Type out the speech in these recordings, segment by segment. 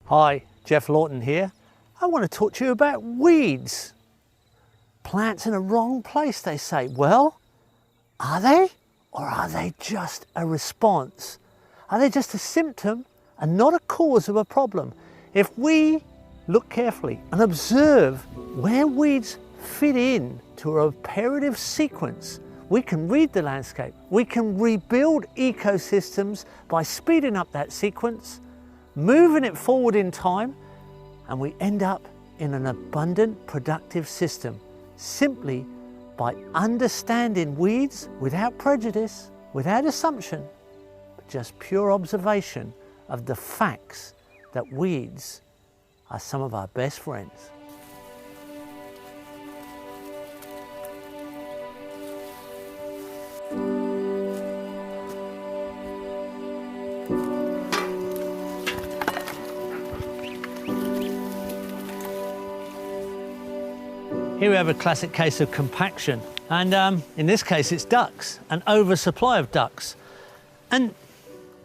Hi, Geoff Lawton here. I want to talk to you about weeds. Plants in a wrong place, they say. Well, are they? Or are they just a response? Are they just a symptom and not a cause of a problem? If we look carefully and observe where weeds fit in to a reparative sequence, we can read the landscape. We can rebuild ecosystems by speeding up that sequence, moving it forward in time, and we end up in an abundant, productive system simply by understanding weeds without prejudice, without assumption, but just pure observation of the facts that weeds are some of our best friends. Here we have a classic case of compaction, and in this case it's ducks, an oversupply of ducks. And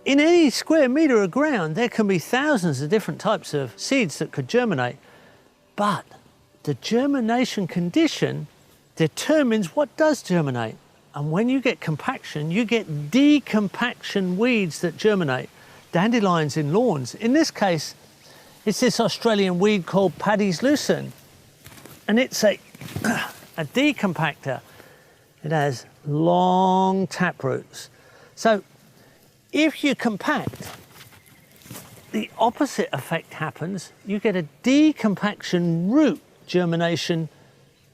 in any square metre of ground there can be thousands of different types of seeds that could germinate, but the germination condition determines what does germinate. And when you get compaction, you get decompaction weeds that germinate, dandelions in lawns. In this case, it's this Australian weed called Paddy's lucerne. And it's a decompactor. It has long tap roots. So if you compact, the opposite effect happens. You get a decompaction root germination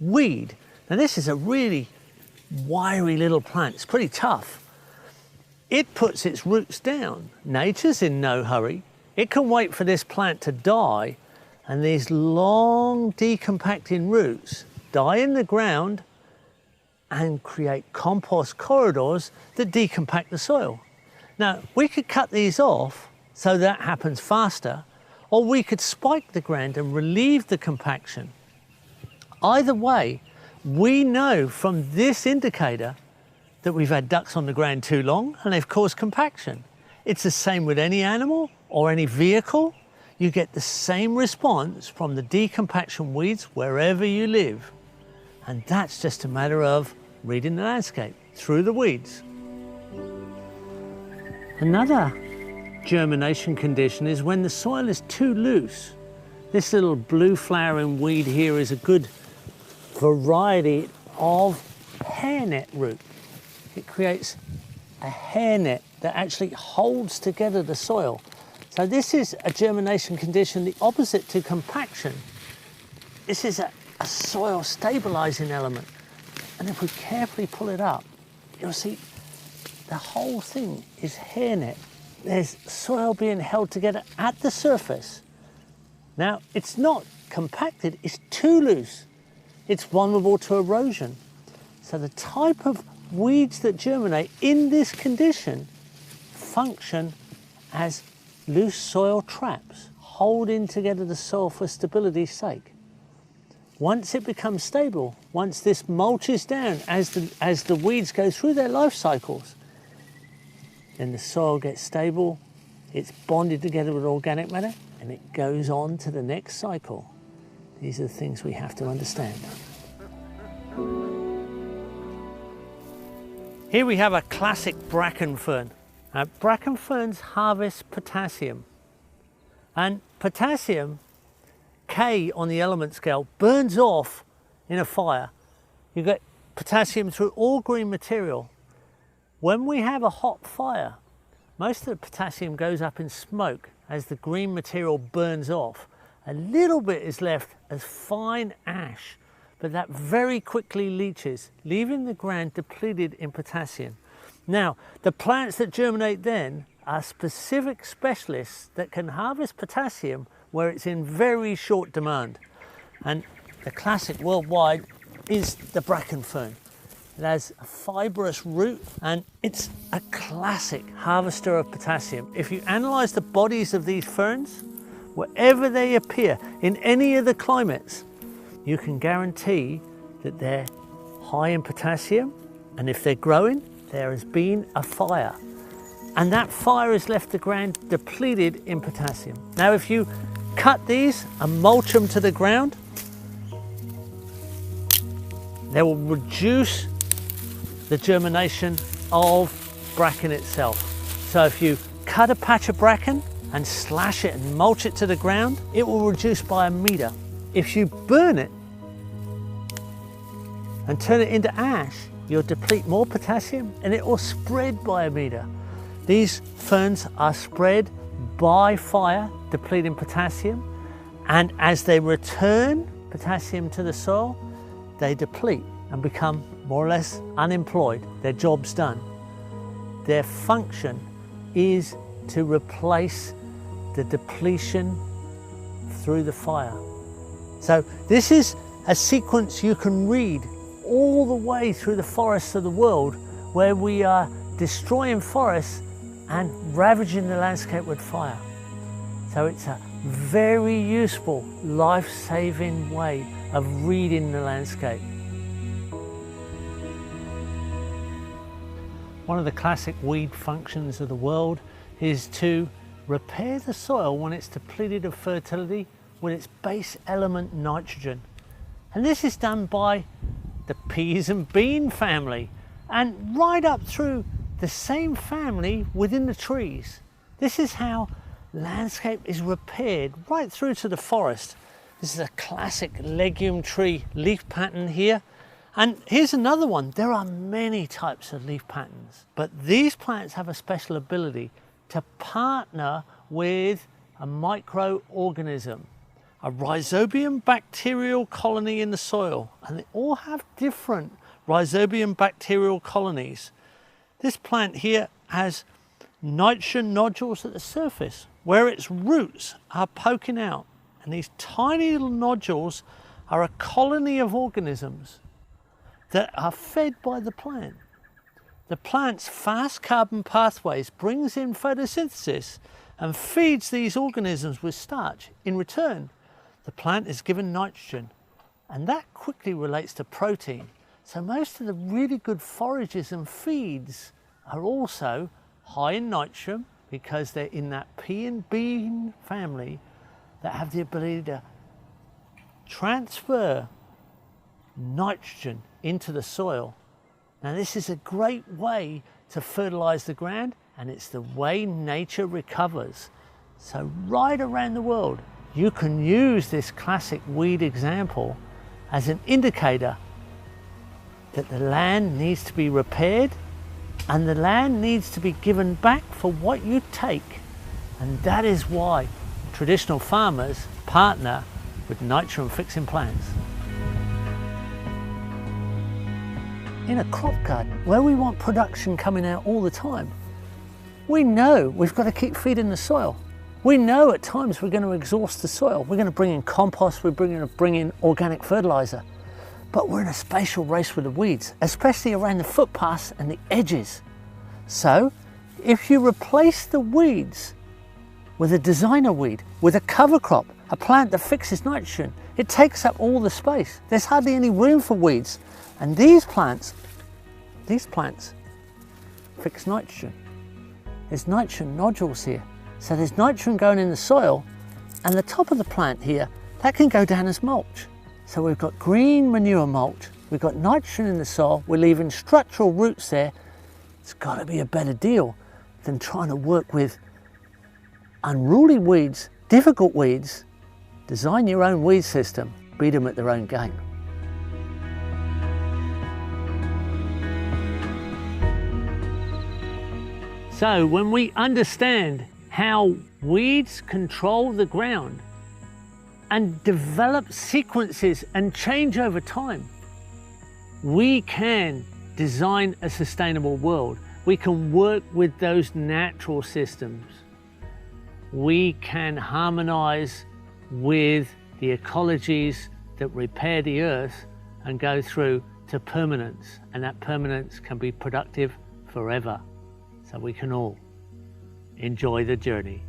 weed. Now this is a really wiry little plant. It's pretty tough. It puts its roots down. Nature's in no hurry. It can wait for this plant to die, and these long decompacting roots die in the ground and create compost corridors that decompact the soil. Now, we could cut these off so that happens faster, or we could spike the ground and relieve the compaction. Either way, we know from this indicator that we've had ducks on the ground too long and they've caused compaction. It's the same with any animal or any vehicle. You get the same response from the decompaction weeds wherever you live. And that's just a matter of reading the landscape through the weeds. Another germination condition is when the soil is too loose. This little blue flowering weed here is a good variety of hairnet root. It creates a hairnet that actually holds together the soil. So this is a germination condition, the opposite to compaction. This is a soil stabilizing element. And if we carefully pull it up, you'll see the whole thing is hairnet. There's soil being held together at the surface. Now, it's not compacted, it's too loose. It's vulnerable to erosion. So the type of weeds that germinate in this condition function as loose soil traps, holding together the soil for stability's sake. Once it becomes stable, once this mulches down as the weeds go through their life cycles, then the soil gets stable, it's bonded together with organic matter, and it goes on to the next cycle. These are the things we have to understand. Here we have a classic bracken fern. Now, bracken ferns harvest potassium, and potassium, K on the element scale, burns off in a fire. You get potassium through all green material. When we have a hot fire, most of the potassium goes up in smoke as the green material burns off. A little bit is left as fine ash, but that very quickly leaches, leaving the ground depleted in potassium. Now, the plants that germinate then are specific specialists that can harvest potassium where it's in very short demand. And the classic worldwide is the bracken fern. It has a fibrous root and it's a classic harvester of potassium. If you analyze the bodies of these ferns, wherever they appear in any of the climates, you can guarantee that they're high in potassium, and if they're growing, there has been a fire. And that fire has left the ground depleted in potassium. Now, if you cut these and mulch them to the ground, they will reduce the germination of bracken itself. So if you cut a patch of bracken and slash it and mulch it to the ground, it will reduce by 1 meter. If you burn it and turn it into ash, you'll deplete more potassium and it will spread by 1 meter. These ferns are spread by fire, depleting potassium, and as they return potassium to the soil, they deplete and become more or less unemployed. Their job's done. Their function is to replace the depletion through the fire. So this is a sequence you can read all the way through the forests of the world, where we are destroying forests and ravaging the landscape with fire. So it's a very useful, life-saving way of reading the landscape. One of the classic weed functions of the world is to repair the soil when it's depleted of fertility with its base element nitrogen. And this is done by the peas and bean family, and right up through the same family within the trees. This is how landscape is repaired right through to the forest. This is a classic legume tree leaf pattern here. And here's another one. There are many types of leaf patterns, but these plants have a special ability to partner with a microorganism, a rhizobium bacterial colony in the soil, and they all have different rhizobium bacterial colonies. This plant here has nitrogen nodules at the surface where its roots are poking out, and these tiny little nodules are a colony of organisms that are fed by the plant. The plant's fast carbon pathways brings in photosynthesis and feeds these organisms with starch. In return, the plant is given nitrogen, and that quickly relates to protein. So most of the really good forages and feeds are also high in nitrogen because they're in that pea and bean family that have the ability to transfer nitrogen into the soil. Now this is a great way to fertilize the ground, and it's the way nature recovers. So right around the world, you can use this classic weed example as an indicator that the land needs to be repaired and the land needs to be given back for what you take. And that is why traditional farmers partner with nitrogen fixing plants. In a crop garden, where we want production coming out all the time, we know we've got to keep feeding the soil. We know at times we're going to exhaust the soil. We're going to bring in compost, we're going to bring in organic fertilizer. But we're in a spatial race with the weeds, especially around the footpaths and the edges. So if you replace the weeds with a designer weed, with a cover crop, a plant that fixes nitrogen, it takes up all the space. There's hardly any room for weeds. And these plants fix nitrogen. There's nitrogen nodules here. So there's nitrogen going in the soil, and the top of the plant here, that can go down as mulch. So we've got green manure mulch, we've got nitrogen in the soil, we're leaving structural roots there. It's got to be a better deal than trying to work with unruly weeds, difficult weeds. Design your own weed system, beat them at their own game. So when we understand how weeds control the ground and develop sequences and change over time, we can design a sustainable world. We can work with those natural systems. We can harmonize with the ecologies that repair the earth and go through to permanence, and that permanence can be productive forever. So we can all enjoy the journey.